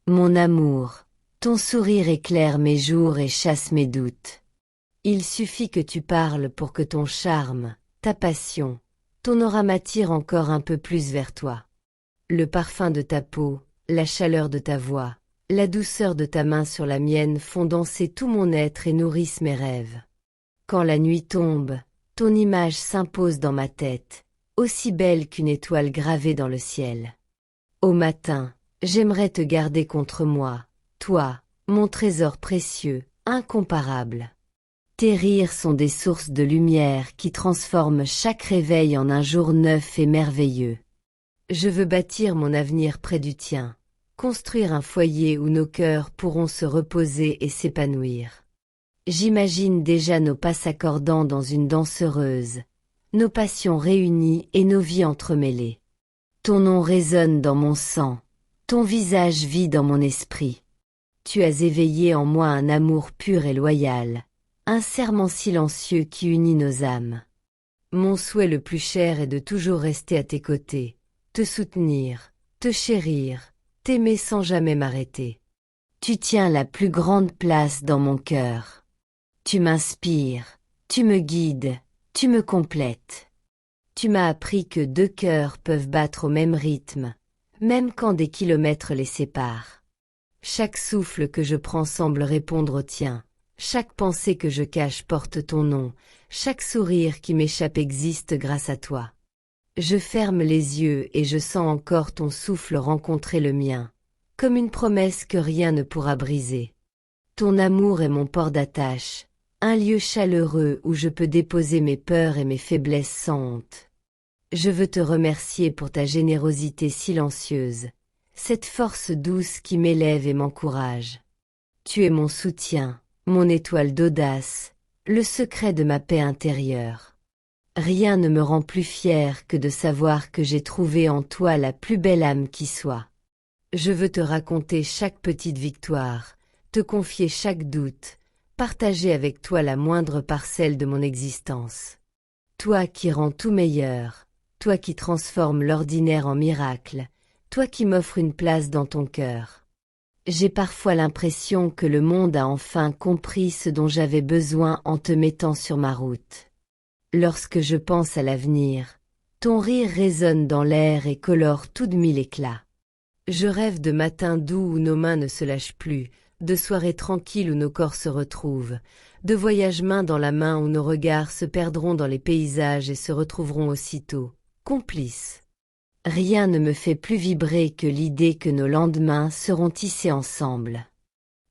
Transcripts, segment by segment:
Mon amour, ton sourire éclaire mes jours et chasse mes doutes. Il suffit que tu parles pour que ton charme, ta passion, ton aura m'attire encore un peu plus vers toi. Le parfum de ta peau, la chaleur de ta voix, la douceur de ta main sur la mienne font danser tout mon être et nourrissent mes rêves. Quand la nuit tombe, ton image s'impose dans ma tête, aussi belle qu'une étoile gravée dans le ciel. Au matin, j'aimerais te garder contre moi, toi, mon trésor précieux, incomparable. Tes rires sont des sources de lumière qui transforment chaque réveil en un jour neuf et merveilleux. Je veux bâtir mon avenir près du tien, construire un foyer où nos cœurs pourront se reposer et s'épanouir. J'imagine déjà nos pas s'accordant dans une danse heureuse, nos passions réunies et nos vies entremêlées. Ton nom résonne dans mon sang, ton visage vit dans mon esprit. Tu as éveillé en moi un amour pur et loyal, un serment silencieux qui unit nos âmes. Mon souhait le plus cher est de toujours rester à tes côtés, te soutenir, te chérir, t'aimer sans jamais m'arrêter. Tu tiens la plus grande place dans mon cœur. Tu m'inspires, tu me guides, tu me complètes. Tu m'as appris que deux cœurs peuvent battre au même rythme, même quand des kilomètres les séparent. Chaque souffle que je prends semble répondre au tien, chaque pensée que je cache porte ton nom, chaque sourire qui m'échappe existe grâce à toi. Je ferme les yeux et je sens encore ton souffle rencontrer le mien, comme une promesse que rien ne pourra briser. Ton amour est mon port d'attache, un lieu chaleureux où je peux déposer mes peurs et mes faiblesses sans honte. Je veux te remercier pour ta générosité silencieuse, cette force douce qui m'élève et m'encourage. Tu es mon soutien, mon étoile d'audace, le secret de ma paix intérieure. Rien ne me rend plus fière que de savoir que j'ai trouvé en toi la plus belle âme qui soit. Je veux te raconter chaque petite victoire, te confier chaque doute, partager avec toi la moindre parcelle de mon existence. Toi qui rends tout meilleur, toi qui transformes l'ordinaire en miracle, toi qui m'offres une place dans ton cœur. J'ai parfois l'impression que le monde a enfin compris ce dont j'avais besoin en te mettant sur ma route. Lorsque je pense à l'avenir, ton rire résonne dans l'air et colore tout de mille éclats. Je rêve de matins doux où nos mains ne se lâchent plus, de soirées tranquilles où nos corps se retrouvent, de voyages main dans la main où nos regards se perdront dans les paysages et se retrouveront aussitôt, complices. Rien ne me fait plus vibrer que l'idée que nos lendemains seront tissés ensemble.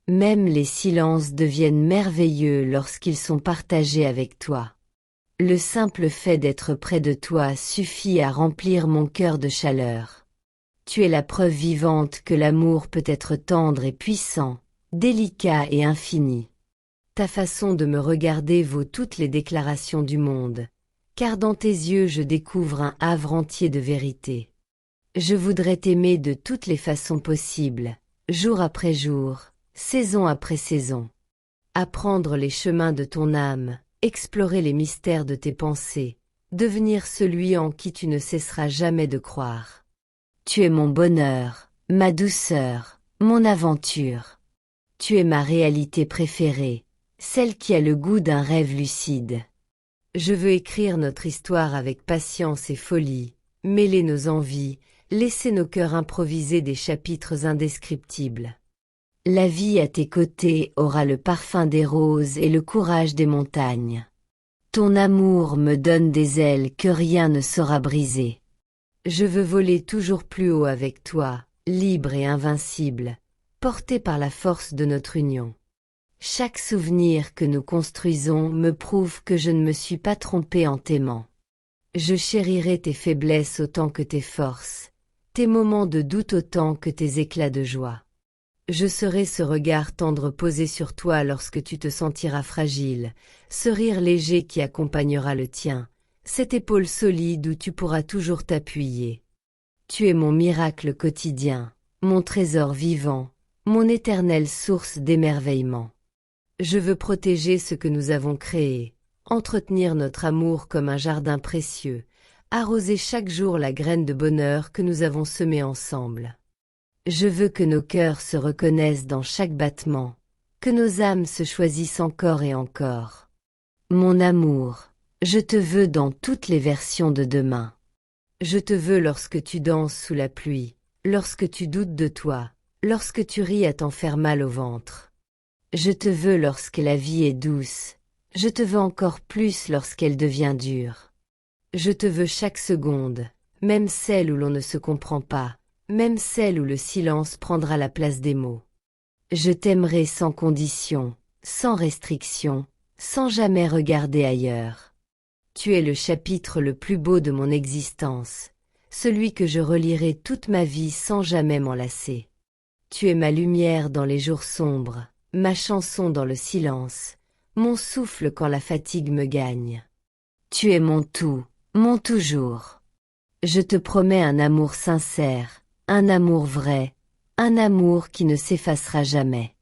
Même les silences deviennent merveilleux lorsqu'ils sont partagés avec toi. Le simple fait d'être près de toi suffit à remplir mon cœur de chaleur. Tu es la preuve vivante que l'amour peut être tendre et puissant, délicat et infini. Ta façon de me regarder vaut toutes les déclarations du monde, car dans tes yeux je découvre un havre entier de vérité. Je voudrais t'aimer de toutes les façons possibles, jour après jour, saison après saison. Apprendre les chemins de ton âme, explorer les mystères de tes pensées, devenir celui en qui tu ne cesseras jamais de croire. Tu es mon bonheur, ma douceur, mon aventure. Tu es ma réalité préférée, celle qui a le goût d'un rêve lucide. Je veux écrire notre histoire avec patience et folie, mêler nos envies, laisser nos cœurs improviser des chapitres indescriptibles. La vie à tes côtés aura le parfum des roses et le courage des montagnes. Ton amour me donne des ailes que rien ne saura briser. Je veux voler toujours plus haut avec toi, libre et invincible, porté par la force de notre union. Chaque souvenir que nous construisons me prouve que je ne me suis pas trompée en t'aimant. Je chérirai tes faiblesses autant que tes forces, tes moments de doute autant que tes éclats de joie. Je serai ce regard tendre posé sur toi lorsque tu te sentiras fragile, ce rire léger qui accompagnera le tien, cette épaule solide où tu pourras toujours t'appuyer. Tu es mon miracle quotidien, mon trésor vivant, mon éternelle source d'émerveillement. Je veux protéger ce que nous avons créé, entretenir notre amour comme un jardin précieux, arroser chaque jour la graine de bonheur que nous avons semée ensemble. Je veux que nos cœurs se reconnaissent dans chaque battement, que nos âmes se choisissent encore et encore. Mon amour, je te veux dans toutes les versions de demain. Je te veux lorsque tu danses sous la pluie, lorsque tu doutes de toi, lorsque tu ris à t'en faire mal au ventre. Je te veux lorsque la vie est douce, je te veux encore plus lorsqu'elle devient dure. Je te veux chaque seconde, même celle où l'on ne se comprend pas, même celle où le silence prendra la place des mots. Je t'aimerai sans condition, sans restriction, sans jamais regarder ailleurs. Tu es le chapitre le plus beau de mon existence, celui que je relirai toute ma vie sans jamais m'en lasser. Tu es ma lumière dans les jours sombres, ma chanson dans le silence, mon souffle quand la fatigue me gagne. Tu es mon tout, mon toujours. Je te promets un amour sincère, un amour vrai, un amour qui ne s'effacera jamais.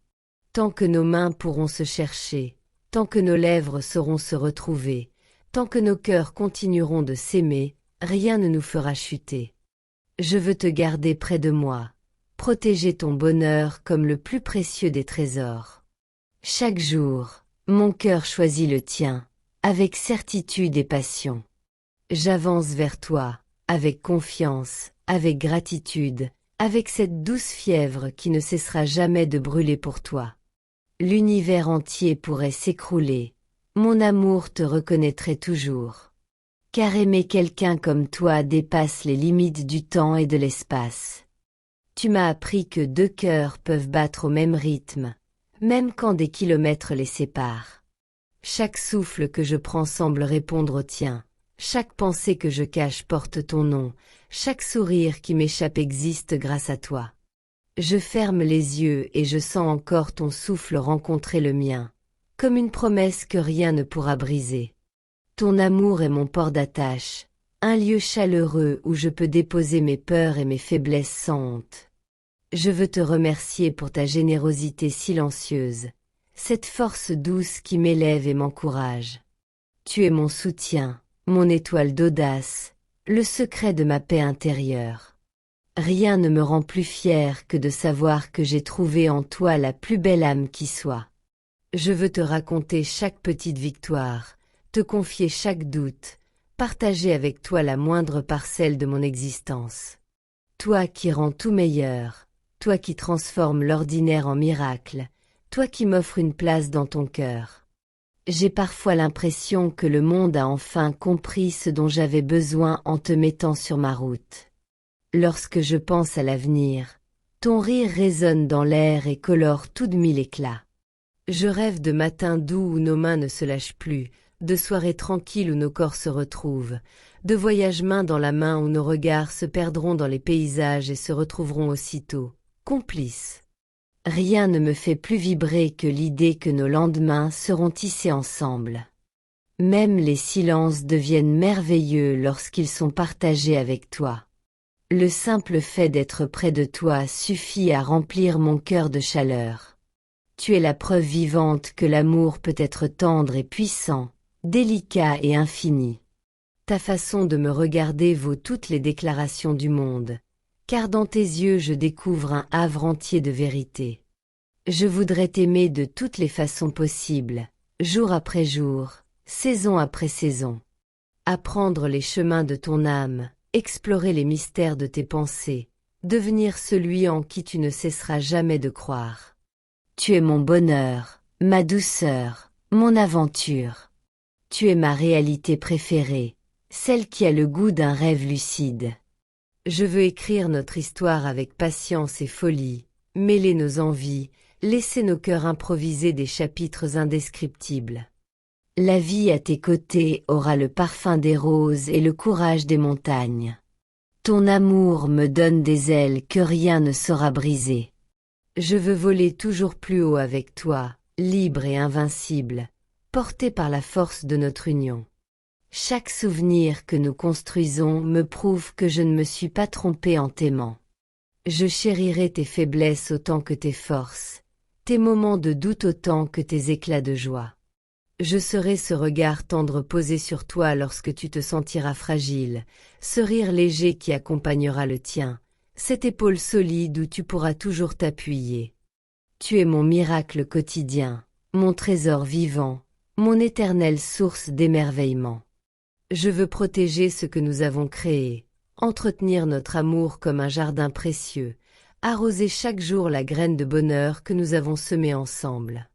Tant que nos mains pourront se chercher, tant que nos lèvres sauront se retrouver, tant que nos cœurs continueront de s'aimer, rien ne nous fera chuter. Je veux te garder près de moi, protéger ton bonheur comme le plus précieux des trésors. Chaque jour, mon cœur choisit le tien, avec certitude et passion. J'avance vers toi, avec confiance, avec gratitude, avec cette douce fièvre qui ne cessera jamais de brûler pour toi. L'univers entier pourrait s'écrouler, mon amour te reconnaîtrait toujours. Car aimer quelqu'un comme toi dépasse les limites du temps et de l'espace. Tu m'as appris que deux cœurs peuvent battre au même rythme, même quand des kilomètres les séparent. Chaque souffle que je prends semble répondre au tien, chaque pensée que je cache porte ton nom, chaque sourire qui m'échappe existe grâce à toi. Je ferme les yeux et je sens encore ton souffle rencontrer le mien, comme une promesse que rien ne pourra briser. Ton amour est mon port d'attache, un lieu chaleureux où je peux déposer mes peurs et mes faiblesses sans honte. Je veux te remercier pour ta générosité silencieuse, cette force douce qui m'élève et m'encourage. Tu es mon soutien, mon étoile d'audace, le secret de ma paix intérieure. Rien ne me rend plus fier que de savoir que j'ai trouvé en toi la plus belle âme qui soit. Je veux te raconter chaque petite victoire, te confier chaque doute, partager avec toi la moindre parcelle de mon existence. Toi qui rends tout meilleur, toi qui transformes l'ordinaire en miracle, toi qui m'offres une place dans ton cœur. J'ai parfois l'impression que le monde a enfin compris ce dont j'avais besoin en te mettant sur ma route. Lorsque je pense à l'avenir, ton rire résonne dans l'air et colore tout de mille éclats. Je rêve de matins doux où nos mains ne se lâchent plus, de soirées tranquilles où nos corps se retrouvent, de voyages main dans la main où nos regards se perdront dans les paysages et se retrouveront aussitôt, complices. Rien ne me fait plus vibrer que l'idée que nos lendemains seront tissés ensemble. Même les silences deviennent merveilleux lorsqu'ils sont partagés avec toi. Le simple fait d'être près de toi suffit à remplir mon cœur de chaleur. Tu es la preuve vivante que l'amour peut être tendre et puissant, délicat et infini. Ta façon de me regarder vaut toutes les déclarations du monde, car dans tes yeux je découvre un havre entier de vérité. Je voudrais t'aimer de toutes les façons possibles, jour après jour, saison après saison. Apprendre les chemins de ton âme, explorer les mystères de tes pensées, devenir celui en qui tu ne cesseras jamais de croire. Tu es mon bonheur, ma douceur, mon aventure. Tu es ma réalité préférée, celle qui a le goût d'un rêve lucide. Je veux écrire notre histoire avec patience et folie, mêler nos envies, laisser nos cœurs improviser des chapitres indescriptibles. La vie à tes côtés aura le parfum des roses et le courage des montagnes. Ton amour me donne des ailes que rien ne saura briser. Je veux voler toujours plus haut avec toi, libre et invincible, porté par la force de notre union. Chaque souvenir que nous construisons me prouve que je ne me suis pas trompée en t'aimant. Je chérirai tes faiblesses autant que tes forces, tes moments de doute autant que tes éclats de joie. Je serai ce regard tendre posé sur toi lorsque tu te sentiras fragile, ce rire léger qui accompagnera le tien, cette épaule solide où tu pourras toujours t'appuyer. Tu es mon miracle quotidien, mon trésor vivant, mon éternelle source d'émerveillement. Je veux protéger ce que nous avons créé, entretenir notre amour comme un jardin précieux, arroser chaque jour la graine de bonheur que nous avons semée ensemble.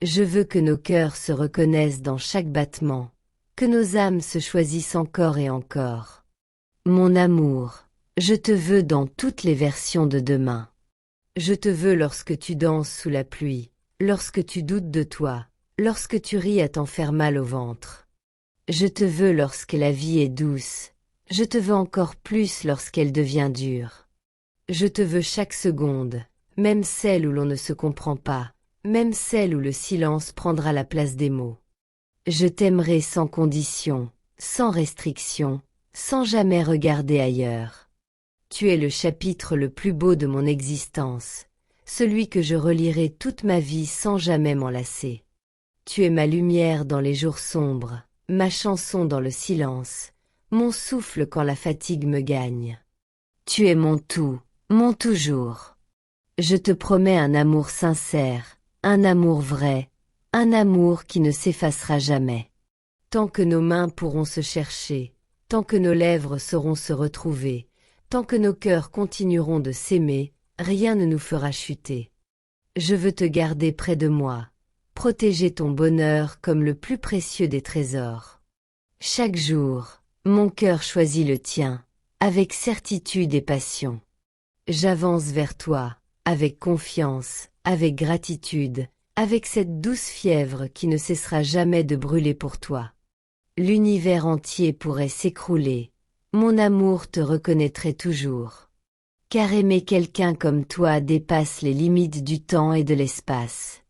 Je veux que nos cœurs se reconnaissent dans chaque battement, que nos âmes se choisissent encore et encore. Mon amour, je te veux dans toutes les versions de demain. Je te veux lorsque tu danses sous la pluie, lorsque tu doutes de toi, lorsque tu ris à t'en faire mal au ventre. Je te veux lorsque la vie est douce, je te veux encore plus lorsqu'elle devient dure. Je te veux chaque seconde, même celle où l'on ne se comprend pas, même celle où le silence prendra la place des mots. Je t'aimerai sans condition, sans restriction, sans jamais regarder ailleurs. Tu es le chapitre le plus beau de mon existence, celui que je relirai toute ma vie sans jamais m'en lasser. Tu es ma lumière dans les jours sombres, ma chanson dans le silence, mon souffle quand la fatigue me gagne. Tu es mon tout, mon toujours. Je te promets un amour sincère, un amour vrai, un amour qui ne s'effacera jamais. Tant que nos mains pourront se chercher, tant que nos lèvres sauront se retrouver, tant que nos cœurs continueront de s'aimer, rien ne nous fera chuter. Je veux te garder près de moi, protéger ton bonheur comme le plus précieux des trésors. Chaque jour, mon cœur choisit le tien, avec certitude et passion. J'avance vers toi, avec confiance, avec gratitude, avec cette douce fièvre qui ne cessera jamais de brûler pour toi. L'univers entier pourrait s'écrouler, mon amour te reconnaîtrait toujours. Car aimer quelqu'un comme toi dépasse les limites du temps et de l'espace.